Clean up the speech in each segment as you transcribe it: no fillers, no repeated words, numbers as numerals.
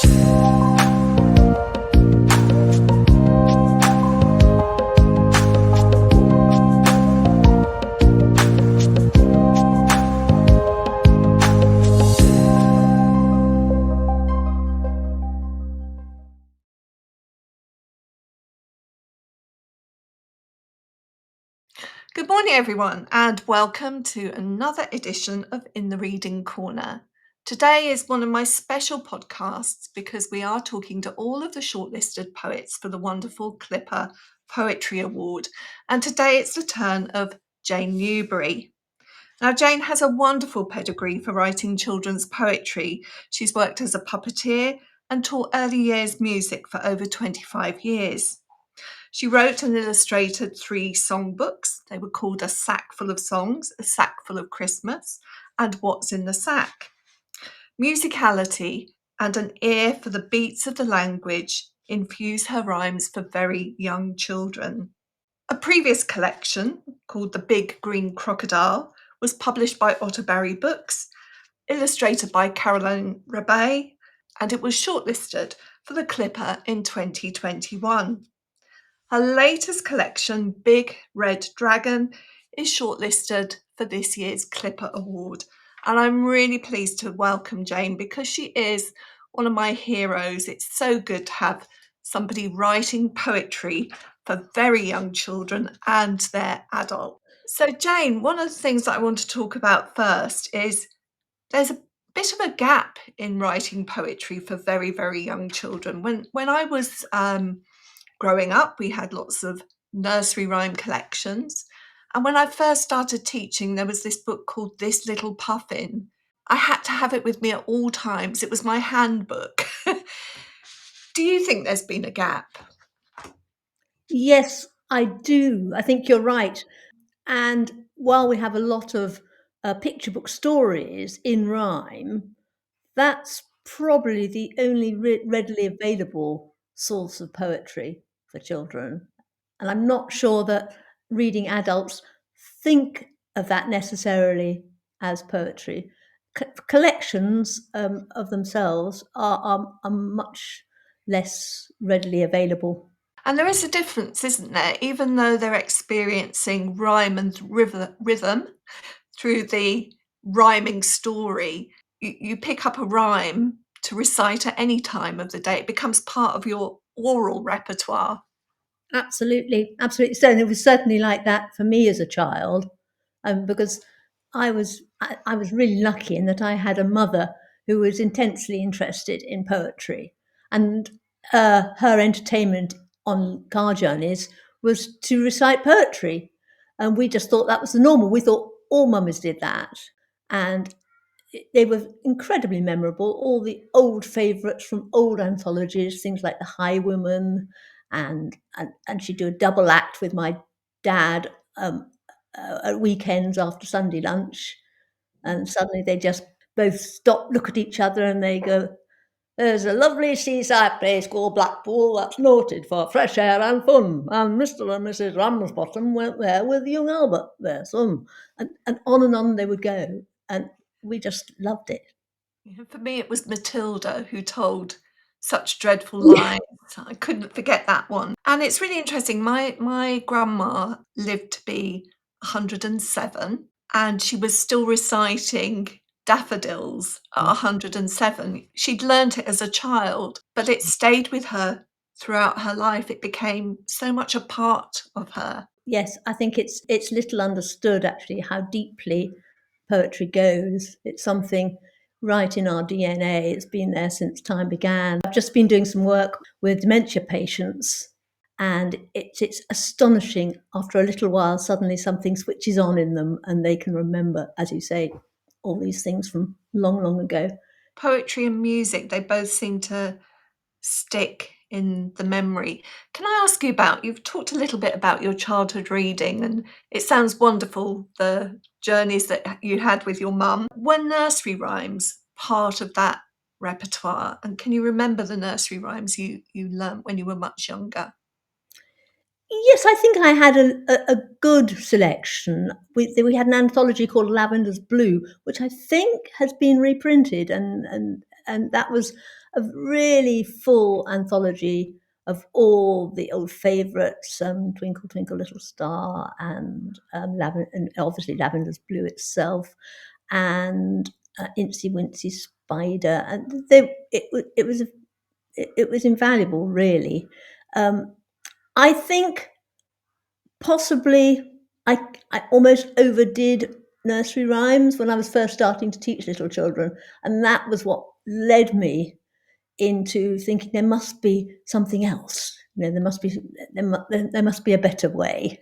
Good morning, everyone, and welcome to another edition of In the Reading Corner. Today is one of my special podcasts because we are talking to all of the shortlisted poets for the wonderful CLiPPA Poetry Award. And today it's the turn of Jane Newberry. Now, Jane has a wonderful pedigree for writing children's poetry. She's worked as a puppeteer and taught early years music for over 25 years. She wrote and illustrated 3 songbooks. They were called A Sack Full of Songs, A Sack Full of Christmas, and What's in the Sack. Musicality and an ear for the beats of the language infuse her rhymes for very young children. A previous collection, called The Big Green Crocodile, was published by Otter-Barry Books, illustrated by Caroline Rebay, and it was shortlisted for the CLiPPA in 2021. Her latest collection, Big Red Dragon, is shortlisted for this year's CLiPPA Award. And I'm really pleased to welcome Jane because she is one of my heroes. It's so good to have somebody writing poetry for very young children and their adults. So Jane, one of the things that I want to talk about first is there's a bit of a gap in writing poetry for very, very young children. When I was growing up, we had lots of nursery rhyme collections. And when I first started teaching, there was this book called This Little Puffin. I had to have it with me at all times. It was my handbook. Do you think there's been a gap? Yes, I do. I think you're right. And while we have a lot of picture book stories in rhyme, that's probably the only readily available source of poetry for children. And I'm not sure that reading adults think of that necessarily as poetry. Collections of themselves are much less readily available. And there is a difference, isn't there? Even though they're experiencing rhyme and rhythm through the rhyming story, you pick up a rhyme to recite at any time of the day. It becomes part of your oral repertoire. Absolutely, absolutely. So, and it was certainly like that for me as a child, because I was really lucky in that I had a mother who was intensely interested in poetry, and her entertainment on car journeys was to recite poetry, and we just thought that was the normal. We thought all mummies did that, and they were incredibly memorable. All the old favourites from old anthologies, things like The Highwayman, and she'd do a double act with my dad at weekends after Sunday lunch, and suddenly they just both stop, look at each other, and they go, "There's a lovely seaside place called Blackpool that's noted for fresh air and fun, and Mr. and Mrs. Ramsbottom went there with young Albert, their son," and on they would go, and we just loved it. For me, it was Matilda who told such dreadful lies. I couldn't forget that one. And it's really interesting. My grandma lived to be 107, and she was still reciting daffodils at 107. She'd learnt it as a child, but it stayed with her throughout her life. It became so much a part of her. Yes, I think it's little understood actually how deeply poetry goes. It's something right in our DNA. It's been there since time began. I've just been doing some work with dementia patients, and it's astonishing. After a little while, suddenly something switches on in them, and they can remember, as you say, all these things from long, long ago. Poetry and music, they both seem to stick in the memory. Can I ask you about, you've talked a little bit about your childhood reading, and it sounds wonderful, the journeys that you had with your mum. Were nursery rhymes part of that repertoire? And can you remember the nursery rhymes you learnt when you were much younger? Yes, I think I had a good selection. We had an anthology called Lavender's Blue, which I think has been reprinted, and that was a really full anthology of all the old favourites, Twinkle Twinkle Little Star, and and obviously Lavender's Blue itself, and Incy Wincy Spider, and it was invaluable, really. Um, I think possibly I almost overdid nursery rhymes when I was first starting to teach little children, and that was what led me into thinking there must be something else. You know, there must be a better way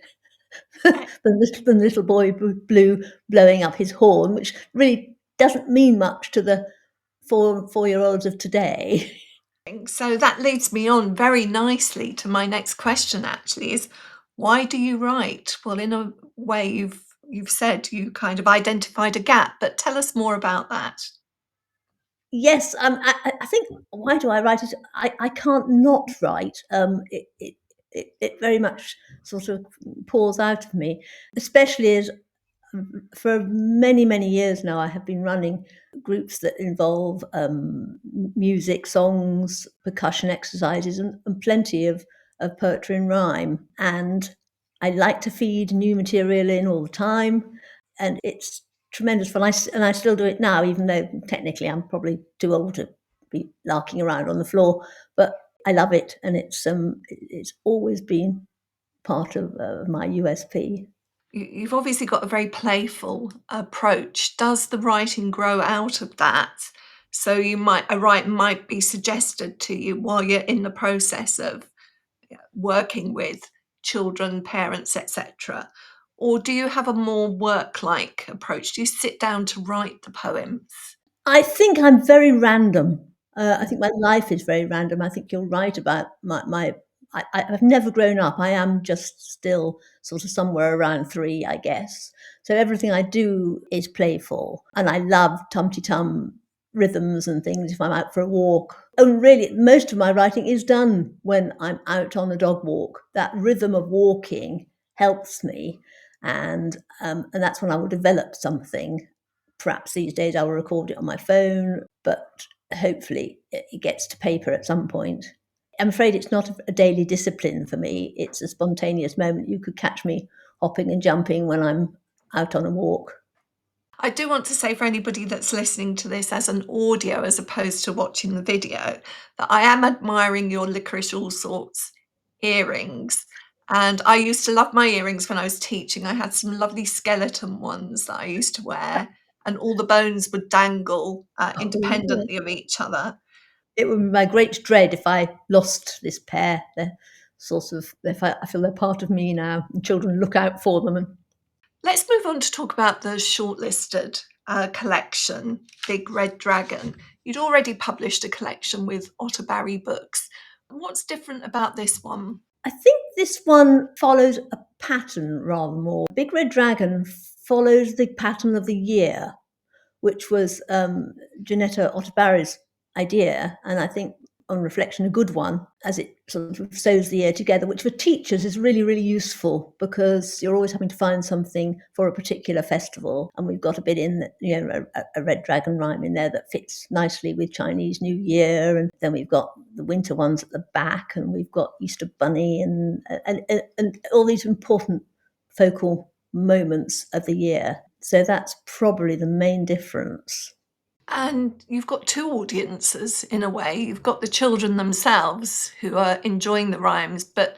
than Little Boy Blue blowing up his horn, which really doesn't mean much to the 4-year-olds of today. So that leads me on very nicely to my next question actually is why do you write? Well, in a way you've said you kind of identified a gap, but tell us more about that. Yes, I think why do I write it? I can't not write. It very much sort of pours out of me, especially as for many years now I have been running groups that involve music, songs, percussion exercises, and plenty of poetry and rhyme. And I like to feed new material in all the time, and it's tremendous fun. And I still do it now, even though technically I'm probably too old to be larking around on the floor. But I love it, and it's always been part of my USP. You've obviously got a very playful approach. Does the writing grow out of that? So a write might be suggested to you while you're in the process of working with children, parents, etc. Or do you have a more work-like approach? Do you sit down to write the poems? I think I'm very random. I think my life is very random. I think you're right about my I've never grown up. I am just still sort of somewhere around 3, I guess. So everything I do is playful, and I love tum-ti-tum rhythms and things if I'm out for a walk. And really, most of my writing is done when I'm out on a dog walk. That rhythm of walking helps me, and that's when I will develop something. Perhaps these days I will record it on my phone, but hopefully it gets to paper at some point. I'm afraid it's not a daily discipline for me. It's a spontaneous moment. You could catch me hopping and jumping when I'm out on a walk. I do want to say for anybody that's listening to this as an audio as opposed to watching the video, that I am admiring your licorice all sorts earrings. And I used to love my earrings when I was teaching. I had some lovely skeleton ones that I used to wear, and all the bones would dangle Oh, independently of each other. it would be my great dread if I lost this pair. They're sort of, I feel they're part of me now, and children look out for them. And Let's move on to talk about the shortlisted collection, Big Red Dragon. You'd already published a collection with Otter-Barry Books. What's different about this one? I think this one follows a pattern rather more. Big Red Dragon follows the pattern of the year, which was Janetta Otter-Barry's idea, and I think on reflection a good one, as it sort of sews the year together, which for teachers is really useful because you're always having to find something for a particular festival, and we've got a bit in that, you know, a red dragon rhyme in there that fits nicely with Chinese New Year, and then we've got the winter ones at the back, and we've got Easter Bunny, and all these important focal moments of the year. So that's probably the main difference. And you've got two audiences in a way. You've got the children themselves who are enjoying the rhymes, but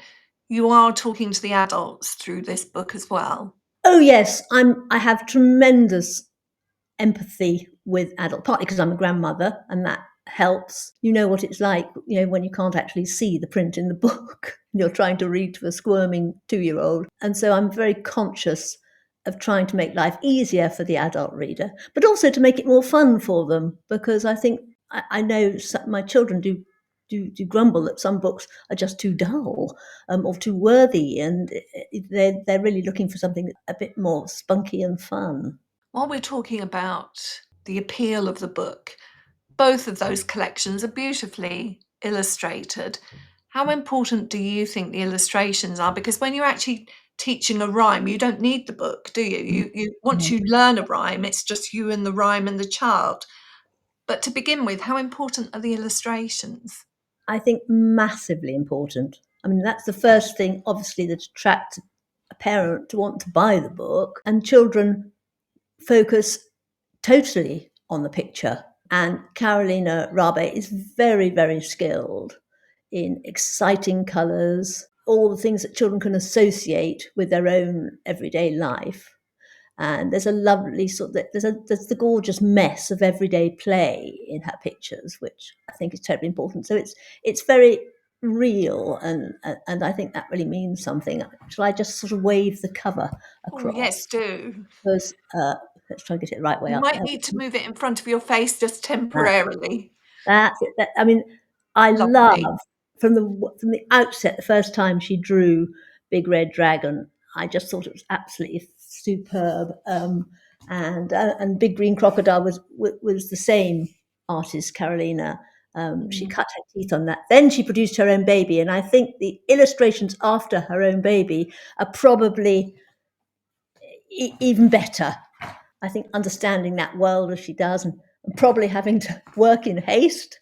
you are talking to the adults through this book as well. Oh yes, I have tremendous empathy with adult, partly because I'm a grandmother and that helps. You know what it's like, you know, when you can't actually see the print in the book. You're trying to read to a squirming 2-year-old. And so I'm very conscious of trying to make life easier for the adult reader, but also to make it more fun for them, because I think I know my children do grumble that some books are just too dull, or too worthy, and they're really looking for something a bit more spunky and fun. While we're talking about the appeal of the book, both of those collections are beautifully illustrated. How important do you think the illustrations are? Because when you're actually teaching a rhyme, you don't need the book, do you? You once Mhm. you learn a rhyme, it's just you and the rhyme and the child. But to begin with, how important are the illustrations? I think massively important. I mean, that's the first thing, obviously, that attracts a parent to want to buy the book. And children focus totally on the picture. And Carolina Rabe is very, very skilled in exciting colours, all the things that children can associate with their own everyday life. And there's a lovely sort of there's the gorgeous mess of everyday play in her pictures, which I think is terribly important. So it's very real, and I think that really means something. Shall I just sort of wave the cover Oh, yes, across? do. Because let's try and get it the right way You up. might need to move it in front of your face just That's temporarily. That's it. I mean, I Lovely. love from the outset, the first time she drew Big Red Dragon, I just thought it was absolutely superb. And Big Green Crocodile was the same artist, Carolina. She Mm. cut her teeth on that. Then she produced her own baby, and I think the illustrations after her own baby are probably even better. I think understanding that world as she does, and probably having to work in haste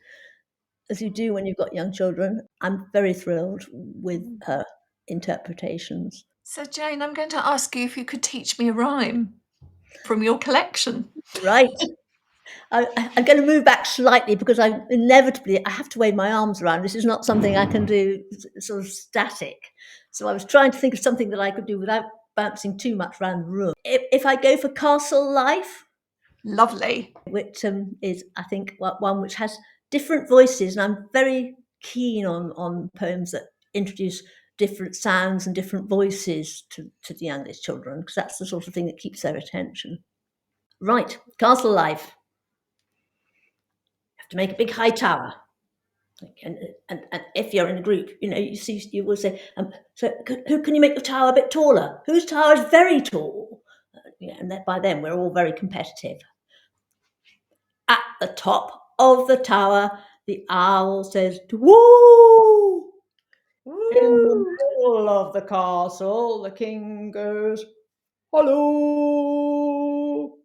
as you do when you've got young children. I'm very thrilled with Mm. her interpretations. So, Jane, I'm going to ask you if you could teach me a rhyme from your collection. Right. I'm going to move back slightly because I have to wave my arms around. This is not something I can do sort of static. So I was trying to think of something that I could do without bouncing too much around the room. If I go for Castle Life, Lovely. which is, I think, one which has different voices, and I'm very keen on poems that introduce different sounds and different voices to the youngest children, because that's the sort of thing that keeps their attention. Right, Castle Life. You have to make a big high tower. And if you're in a group, you will say, so who can you make the tower a bit taller? Whose tower is very tall? And by then we're all very competitive. At the top of the tower, the owl says, "Woo!" In the Woo! middle of the castle, the king goes, "Hello!"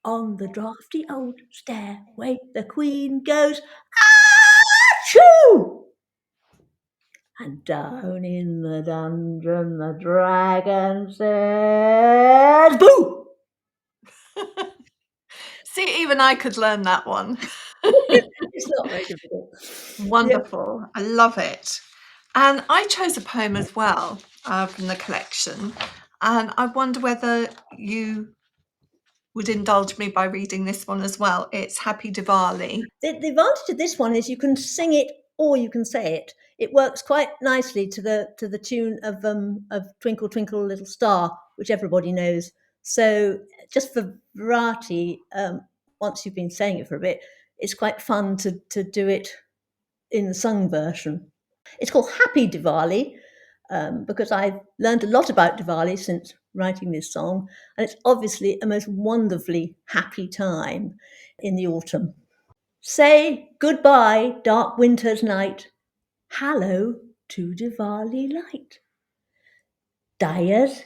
On the draughty old stairway, the queen goes, "Achoo!" And down in the dungeon, the dragon says, "Boo!" See, even I could learn that one. It's not very difficult. Yeah. Wonderful. I love it. And I chose a poem as well from the collection. And I wonder whether you would indulge me by reading this one as well. It's Happy Diwali. The advantage of this one is you can sing it or you can say it. It works quite nicely to the tune of Twinkle Twinkle Little Star, which everybody knows. So just for variety, once you've been saying it for a bit, it's quite fun to do it in the sung version. It's called Happy Diwali because I've learned a lot about Diwali since writing this song, and it's obviously a most wonderfully happy time in the autumn. Say goodbye, dark winter's night. Hallo to Diwali light. Diyas,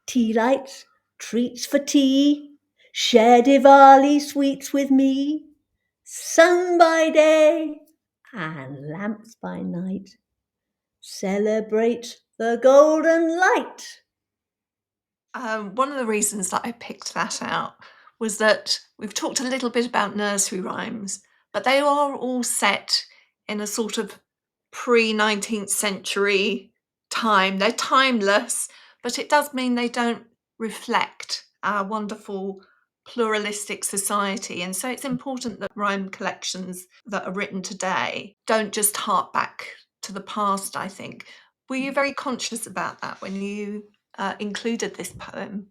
tea lights, treats for tea. Share Diwali sweets with me. Sun by day and lamps by night. Celebrate the golden light. One of the reasons that I picked that out was that we've talked a little bit about nursery rhymes, but they are all set in a sort of pre-19th century time. They're timeless, but it does mean they don't reflect our wonderful pluralistic society. And so it's important that rhyme collections that are written today don't just hark back to the past, I think. Were you very conscious about that when you included this poem?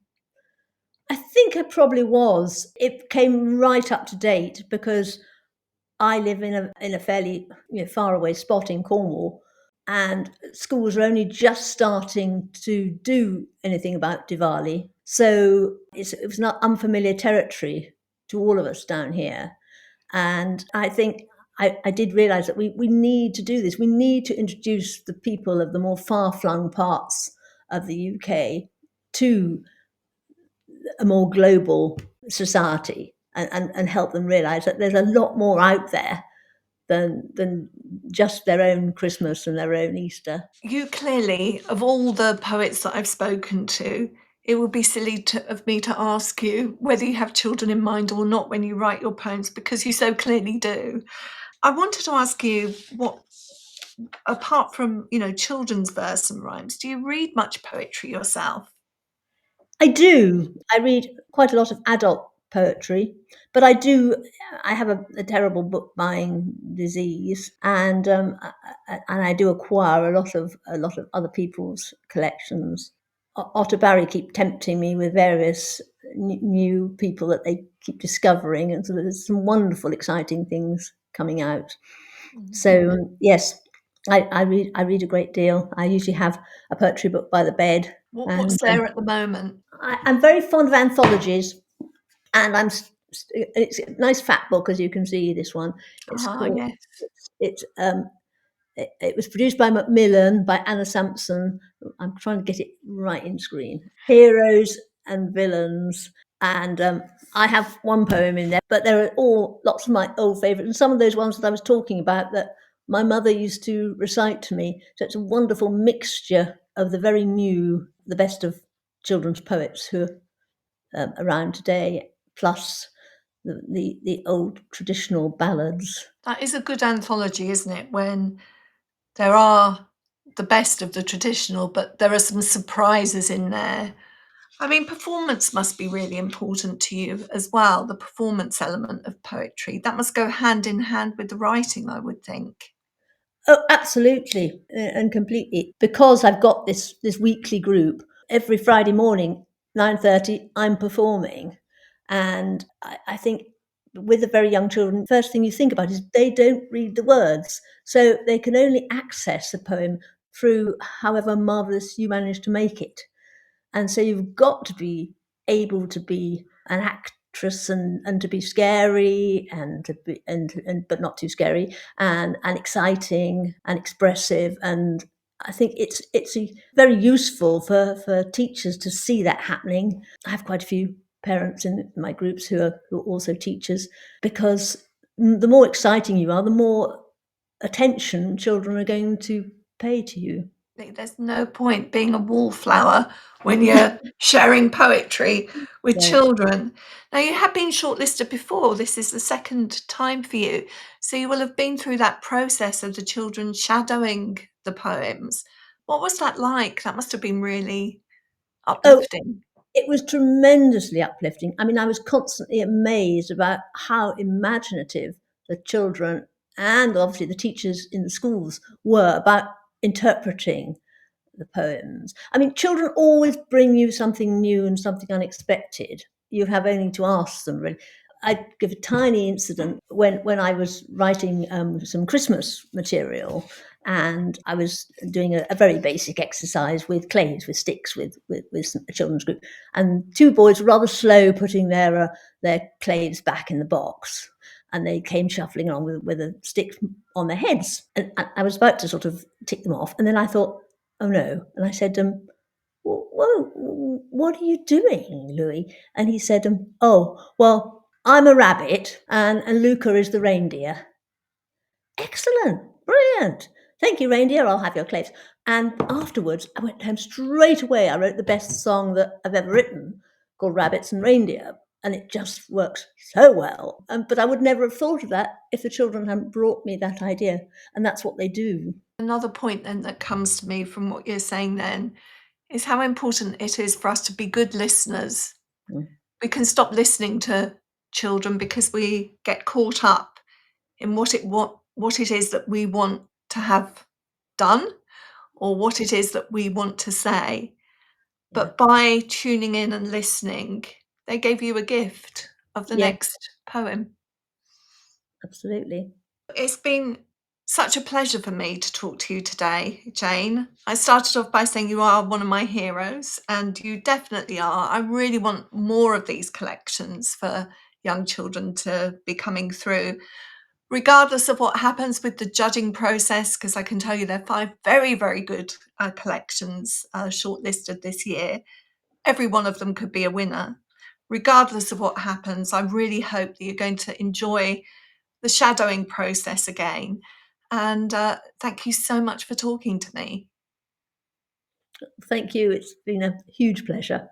I think I probably was. It came right up to date because I live in a fairly far away spot in Cornwall, and schools are only just starting to do anything about Diwali. So it was not unfamiliar territory to all of us down here. And I think I did realise that we need to do this. We need to introduce the people of the more far-flung parts of the UK to a more global society, and help them realise that there's a lot more out there than just their own Christmas and their own Easter. You clearly, of all the poets that I've spoken to, it would be silly of me to ask you whether you have children in mind or not when you write your poems, because you so clearly do. I wanted to ask you what, apart from, children's verse and rhymes, do you read much poetry yourself? I do. I read quite a lot of adult poetry, but I have a terrible book buying disease, and I do acquire a lot of other people's collections. Otter-Barry keep tempting me with various new people that they keep discovering, and so there's some wonderful, exciting things coming out. Mhm. So yes, I read a great deal. I usually have a poetry book by the bed, What's and there at the moment? I'm very fond of anthologies, and it's a nice fat book, as you can see. This one, it's Ah, called. yes. It's it was produced by Macmillan, by Anna Sampson. I'm trying to get it right in screen. Heroes and villains, and I have one poem in there, but there are all lots of my old favourites, and some of those ones that I was talking about that my mother used to recite to me. So it's a wonderful mixture of the very new, the best of children's poets who are around today, plus the old traditional ballads. That is a good anthology, isn't it? When there are the best of the traditional, but there are some surprises in there. I mean, performance must be really important to you as well, the performance element of poetry. That must go hand in hand with the writing, I would think. Oh, absolutely, and completely. Because I've got this weekly group every Friday morning, 9:30. I'm performing, and I think with the very young children, first thing you think about is they don't read the words, so they can only access a poem through however marvelous you manage to make it. And so you've got to be able to be an actress, and to be scary, and to be and but not too scary, and exciting and expressive. And I think it's very useful for teachers to see that happening. I have quite a few parents in my groups who are also teachers, because the more exciting you are, the more attention children are going to pay to you. There's no point being a wallflower when you're sharing poetry with No. children. Now, you have been shortlisted before. This is the second time for you. So you will have been through that process of the children shadowing the poems. What was that like? That must have been really Oh, uplifting. it was tremendously uplifting. I mean, I was constantly amazed about how imaginative the children, and obviously the teachers in the schools, were about interpreting the poems. I mean, children always bring you something new and something unexpected. You have only to ask them, really. I give a tiny incident when I was writing some Christmas material, and I was doing a very basic exercise with clays, with sticks, with a children's group, and two boys were rather slow putting their clays back in the box, and they came shuffling along with a stick on their heads, and I was about to sort of tick them off, and then I thought, oh no, and I said, whoa, what are you doing, Louis? And he said, oh, well, I'm a rabbit, and Luca is the reindeer. Excellent, brilliant. Thank you, reindeer. I'll have your claves. And afterwards, I went home straight away. I wrote the best song that I've ever written, called Rabbits and Reindeer. And it just works so well. But I would never have thought of that if the children hadn't brought me that idea. And that's what they do. Another point then that comes to me from what you're saying then is how important it is for us to be good listeners. Mm. We can stop listening to children because we get caught up in what it is that we want to have done, or what it is that we want to say. Yeah, But by tuning in and listening, they gave you a gift of the yeah, next poem. absolutely. It's been such a pleasure for me to talk to you today, Jane. I started off by saying you are one of my heroes, and you definitely are. I really want more of these collections for young children to be coming through. regardless of what happens with the judging process, because I can tell you there are 5 very, very good collections shortlisted this year. Every one of them could be a winner. Regardless of what happens, I really hope that you're going to enjoy the shadowing process again. And thank you so much for talking to me. Thank you. It's been a huge pleasure.